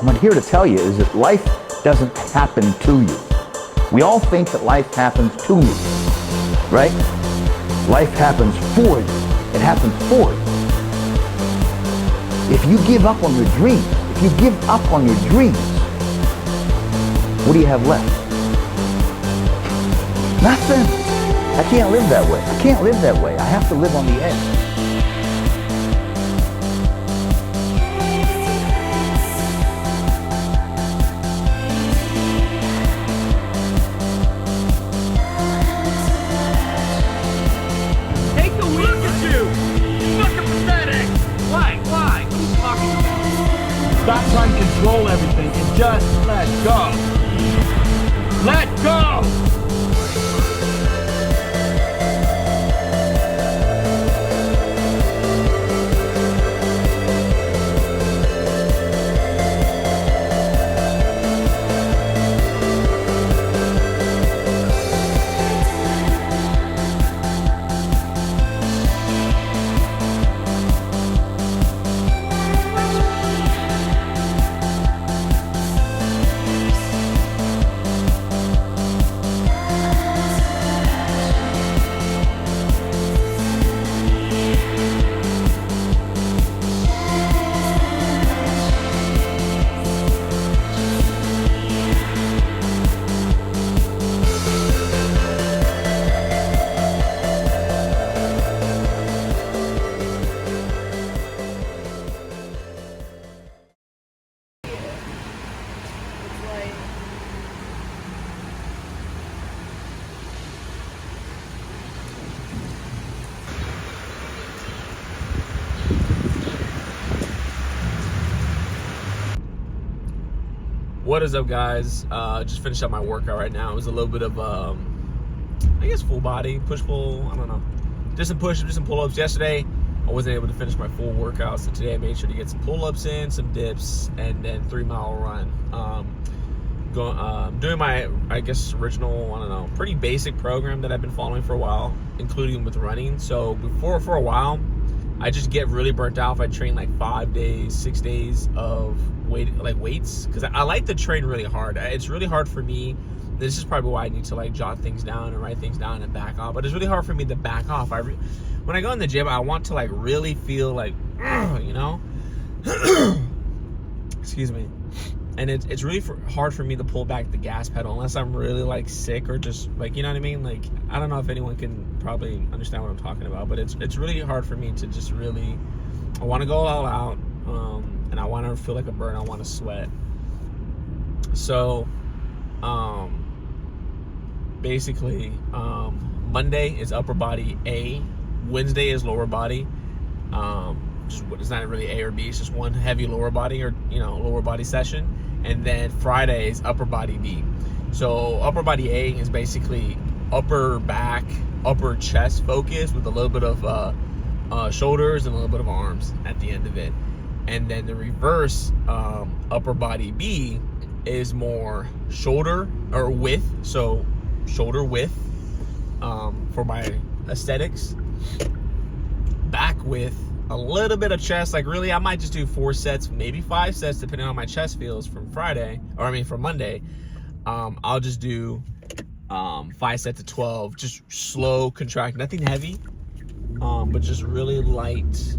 What I'm here to tell you is that life doesn't happen to you. We all think that life happens to me, right? Life happens for you. It happens for you. If you give up on your dreams, what do you have left? Nothing. I can't live that way. I have to live on the edge. Take a look at you! Fucking pathetic! Why? What are you talking about? Stop trying to control everything and just let go. Let go! What is up, guys? Just finished up my workout right now. It was a little bit of, I guess, full body, push-pull, I don't know. Just some push-ups, just some pull-ups. Yesterday, I wasn't able to finish my full workout, so today I made sure to get some pull-ups in, some dips, and then 3-mile run. Doing my, I guess, original, I don't know, pretty basic program that I've been following for a while, including with running. So for a while, I just get really burnt out if I train like 5 days, 6 days of weights, because I like to train really hard. It's really hard for me. This is probably why I need to like jot things down and write things down and back off. But it's really hard for me to back off. When I go in the gym, I want to like really feel like, you know, excuse me. And it's really hard for me to pull back the gas pedal unless I'm really like sick or just like, you know what I mean? Like, I don't know if anyone can probably understand what I'm talking about, but it's really hard for me to just really, I want to go all out, and I want to feel like a burn. I want to sweat. So, basically, Monday is upper body A, Wednesday is lower body. It's not really A or B, it's just one heavy lower body or, you know, lower body session. And then Friday is upper body B. So upper body A is basically upper back, upper chest focus with a little bit of shoulders and a little bit of arms at the end of it. And then the reverse, upper body B, is more shoulder or width. So shoulder width for my aesthetics. Back width, a little bit of chest. Like really, I might just do 4 sets, maybe 5 sets, depending on my chest feels from from Monday. I'll just do 5 sets of 12, just slow contract, nothing heavy, but just really light,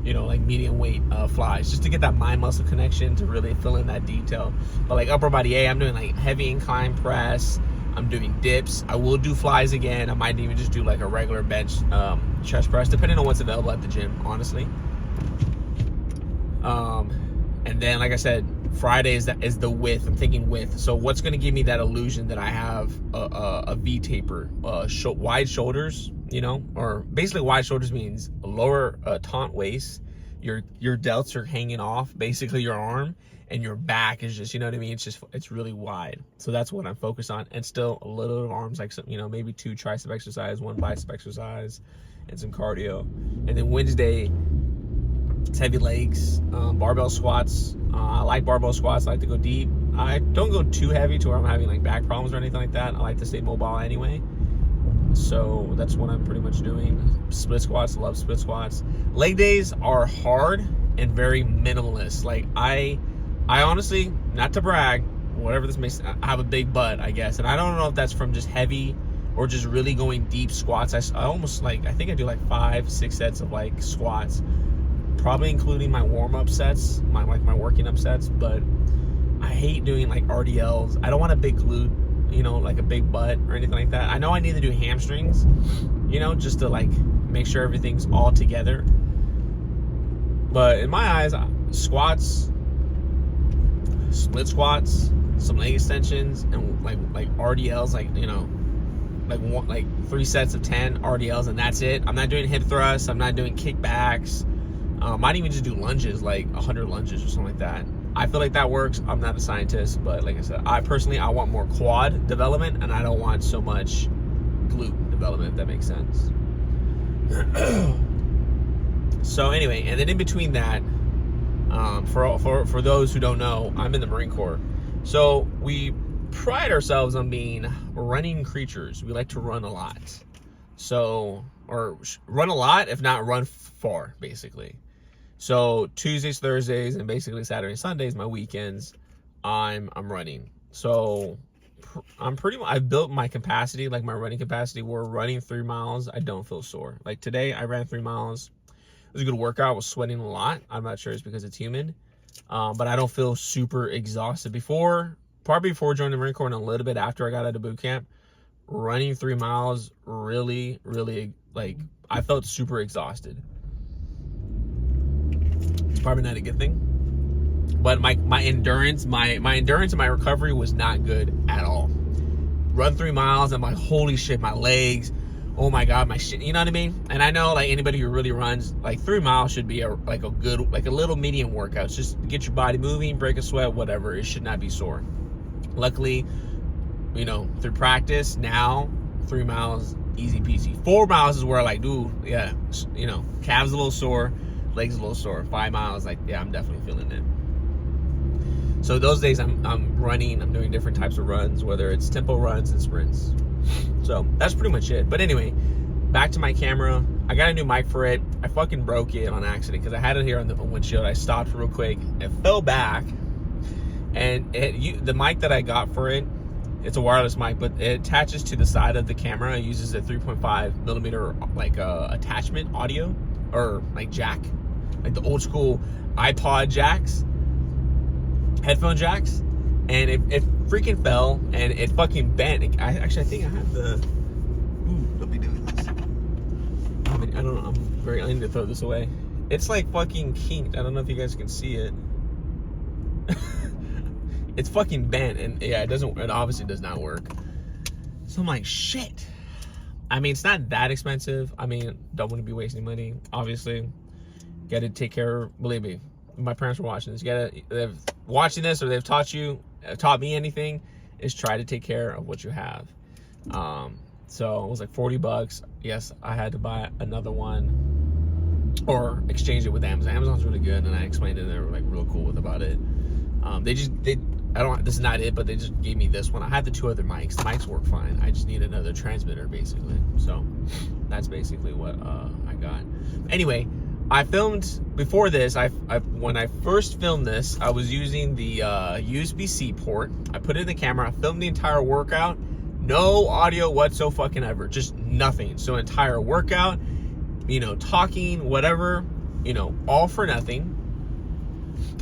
you know, like medium weight flies, just to get that mind muscle connection, to really fill in that detail. But like upper body A, I'm doing like heavy incline press, I'm doing dips, I will do flies again, I might even just do like a regular bench chest press, depending on what's available at the gym, honestly. And then, like I said, Friday is the width. I'm thinking width. So what's going to give me that illusion that I have a V taper, wide shoulders, you know, or basically wide shoulders means a lower taunt waist. Your delts are hanging off, basically your arm, and your back is just, you know what I mean? It's really wide. So that's what I'm focused on. And still a little bit of arms, like some, you know, maybe 2 tricep exercise, 1 bicep exercise, and some cardio. And then Wednesday, it's heavy legs, barbell squats. I like barbell squats. I like to go deep. I don't go too heavy to where I'm having like back problems or anything like that. I like to stay mobile anyway. So that's what I'm pretty much doing. Split squats, love split squats. Leg days are hard and very minimalist. Like I honestly, not to brag, whatever this makes, I have a big butt, I guess, and I don't know if that's from just heavy or just really going deep squats. I almost like, I think I do like 5-6 sets of like squats, probably including my warm-up sets, my working up sets. But I hate doing like RDLs. I don't want a big glute, you know, like a big butt or anything like that. I know I need to do hamstrings, you know, just to like make sure everything's all together. But in my eyes, squats, split squats, some leg extensions, and like RDLs, like, you know, like 3 sets of 10 RDLs, and that's it. I'm not doing hip thrusts. I'm not doing kickbacks. Might even just do lunges, like 100 lunges or something like that. I feel like that works. I'm not a scientist, but like I said, I want more quad development, and I don't want so much glute development, if that makes sense. So anyway, and then in between that, for those who don't know, I'm in the Marine Corps. So we pride ourselves on being running creatures. We like to run a lot. So, or run a lot, if not run far, basically. So Tuesdays, Thursdays, and basically Saturday and Sundays, my weekends, I'm running. So I've built my capacity, like my running capacity. We're running 3 miles. I don't feel sore. Like today, I ran 3 miles. It was a good workout. I was sweating a lot. I'm not sure it's because it's humid, but I don't feel super exhausted. Probably before joining the Marine Corps and a little bit after I got out of boot camp, running 3 miles really, like, I felt super exhausted. It's probably not a good thing, but my endurance, my endurance and my recovery was not good at all. Run 3 miles, I'm like, holy shit, my legs, oh my god, my shit, you know what I mean? And I know, like, anybody who really runs, like 3 miles should be a good, like a little medium workout. It's just get your body moving, break a sweat, whatever. It should not be sore. Luckily, you know, through practice, now 3 miles, easy peasy. 4 miles is where, like, dude, yeah, you know, calves a little sore, legs a little sore. 5 miles, like, yeah, I'm definitely feeling it. So those days I'm running, I'm doing different types of runs, whether it's tempo runs and sprints. So that's pretty much it. But anyway, back to my camera. I got a new mic for it. I fucking broke it on accident because I had it here on the windshield. I stopped real quick. It fell back, and the mic that I got for it, it's a wireless mic, but it attaches to the side of the camera. It uses a 3.5 millimeter like attachment audio, or like jack, like the old school iPod jacks, headphone jacks, and it freaking fell, and it fucking bent. I think I have the. Ooh, let me do this. I don't know. I need to throw this away. It's like fucking kinked. I don't know if you guys can see it. It's fucking bent, and yeah, it obviously does not work. So I'm like, shit. I mean, it's not that expensive. I mean, don't want to be wasting money. Obviously, got to take care. Believe me, my parents were watching this. They've watching this, or they've taught me anything, is try to take care of what you have. So it was like $40. Yes, I had to buy another one or exchange it with Amazon. Amazon's really good, and I explained it, and they were like real cool about it. This is not it, but they just gave me this one. I had the 2 other mics. The mics work fine. I just need another transmitter, basically. So that's basically what I got. Anyway, I filmed before this. When I first filmed this, I was using the USB-C port. I put it in the camera. I filmed the entire workout. No audio whatsoever. Just nothing. So entire workout, you know, talking, whatever, you know, all for nothing.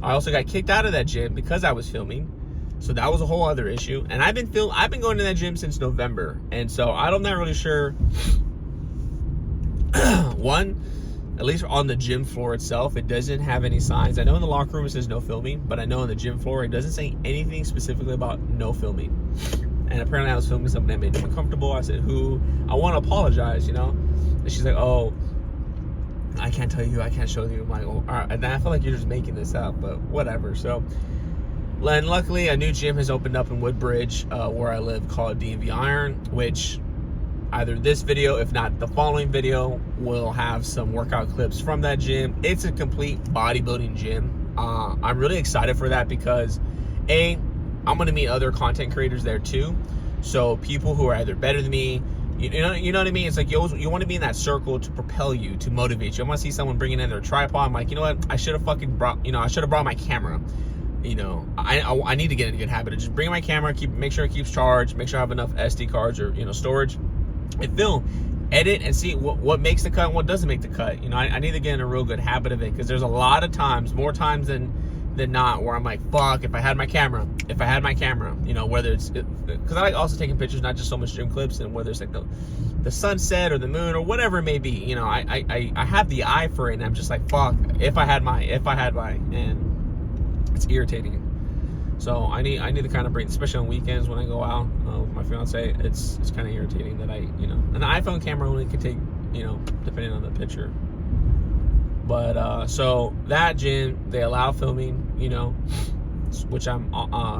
I also got kicked out of that gym because I was filming, so that was a whole other issue. And I've been going to that gym since November, and so I'm not really sure. One, at least on the gym floor itself, it doesn't have any signs. I know in the locker room it says no filming, but I know on the gym floor it doesn't say anything specifically about no filming. And apparently I was filming something that made them uncomfortable. I said, who? I want to apologize, you know? And she's like, oh, I can't tell you, I can't show you. I'm like, oh, all right. And I feel like you're just making this up, but whatever. So, and luckily, a new gym has opened up in Woodbridge, where I live, called DMV Iron, which either this video, if not the following video, will have some workout clips from that gym. It's a complete bodybuilding gym. I'm really excited for that because, I'm going to meet other content creators there too. So people who are either better than me, You know what I mean? It's like you want to be in that circle to propel you, to motivate you. I want to see someone bringing in their tripod. I'm like, you know what? I should have brought my camera. You know, I need to get in a good habit of just bringing my camera, make sure it keeps charged, make sure I have enough SD cards or, you know, storage, and film, edit, and see what makes the cut and what doesn't make the cut. You know, I need to get in a real good habit of it, because there's a lot of times, more times than not, where I'm like, fuck, if I had my camera, you know, whether it's, because I like also taking pictures, not just so much gym clips, and whether it's like the sunset or the moon or whatever it may be, you know, I have the eye for it, and I'm just like, fuck, if I had my, and it's irritating. So I need to kind of bring, especially on weekends when I go out with my fiance, it's kind of irritating that you know, an iPhone camera only can take, you know, depending on the picture. But so that gym, they allow filming, you know, which I'm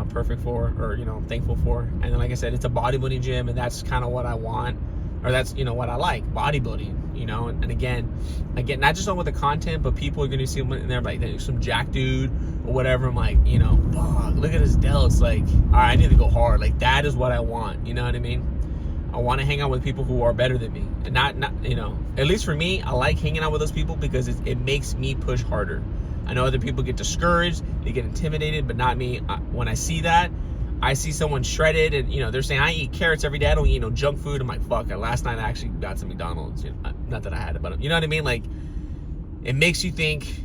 perfect for, or, you know, thankful for. And then, like I said, it's a bodybuilding gym, and that's kind of what I want, or that's, you know, what I like, bodybuilding, you know. And again, not just on with the content, but people are going to see them in there, like some jack dude or whatever. I'm like, you know, fuck, look at his delts. Like, all right, I need to go hard. Like, that is what I want. You know what I mean? I want to hang out with people who are better than me, and not, you know, at least for me, I like hanging out with those people because it makes me push harder. I know other people get discouraged, they get intimidated, but not me. When I see that, I see someone shredded, and, you know, they're saying, I eat carrots every day, I don't eat no junk food. I'm like, fuck, last night I actually got some McDonald's. You know, not that I had it, but you know what I mean? Like, it makes you think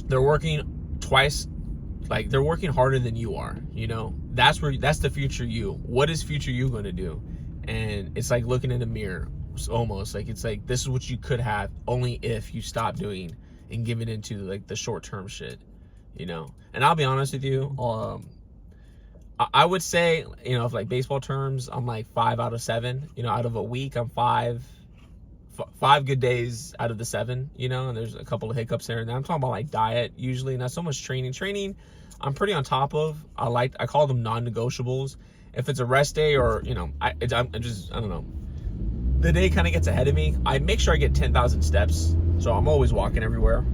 they're working twice, like they're working harder than you are, you know? That's the future you. What is future you gonna do? And it's like looking in the mirror, almost like, it's like, this is what you could have, only if you stop doing and giving into like the short-term shit, you know? And I'll be honest with you, I would say, you know, if like baseball terms, I'm like 5 out of 7, you know, out of a week, I'm five good days out of the 7, you know, and there's a couple of hiccups there. And I'm talking about like diet, usually not so much training. I'm pretty on top of. I call them non-negotiables. If it's a rest day, or, you know, I don't know, the day kind of gets ahead of me, I make sure I get 10,000 steps. So I'm always walking everywhere.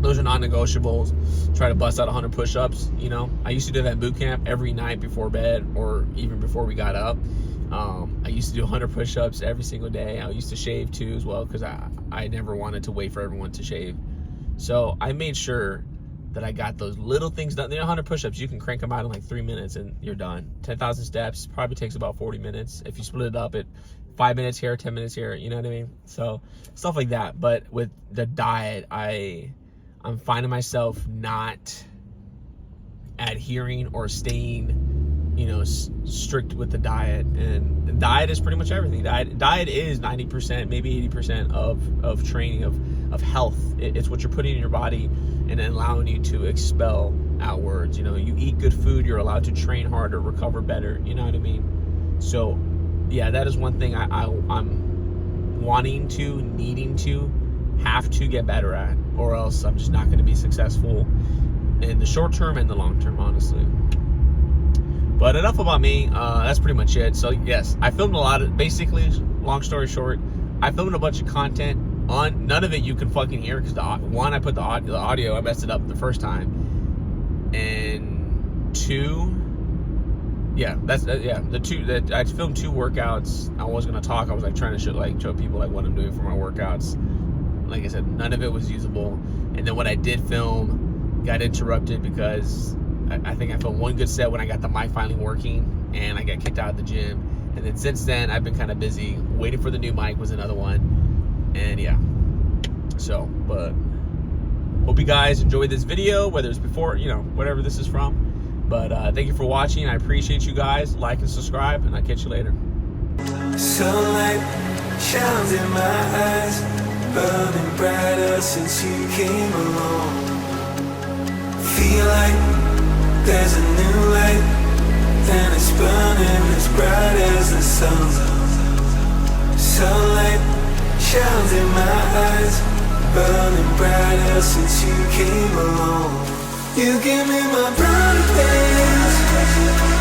Those are non-negotiables. Try to bust out 100 push-ups, you know. I used to do that in boot camp every night before bed, or even before we got up. I used to do 100 push-ups every single day. I used to shave too as well, because I never wanted to wait for everyone to shave. So I made sure that I got those little things done. You know, 100 push-ups, you can crank them out in like 3 minutes and you're done. 10,000 steps probably takes about 40 minutes. If you split it up at 5 minutes here, 10 minutes here, you know what I mean? So stuff like that. But with the diet, I'm finding myself not adhering or staying, you know, strict with the diet. And the diet is pretty much everything. Diet is 90%, maybe 80% of training, of health. It's what you're putting in your body and allowing you to expel outwards. You know, you eat good food, you're allowed to train harder, recover better. You know what I mean? So yeah, that is one thing I'm wanting to, needing to, have to get better at, or else I'm just not going to be successful in the short term and the long term, honestly. But enough about me. That's pretty much it. So yes, I filmed a lot of, basically, long story short, I filmed a bunch of content. On none of it you can fucking hear, because one, I put the audio, I messed it up the first time, and 2, yeah, the 2 that I filmed 2 workouts. I was gonna talk. I was like trying to show people like what I'm doing for my workouts. Like I said, none of it was usable. And then when I did film, got interrupted because I think I filmed 1 good set when I got the mic finally working, and I got kicked out of the gym. And then since then, I've been kind of busy. Waiting for the new mic was another one. And yeah, so, but hope you guys enjoyed this video, whether it's before, you know, whatever this is from. But thank you for watching. I appreciate you guys. Like and subscribe, and I'll catch you later. Sunlight shines in my eyes, burning brighter since you came along. Feel like there's a new light, and it's burning as bright as the sun. Sunlight shines in my eyes, burning brighter since you came along. You give me my brighter days.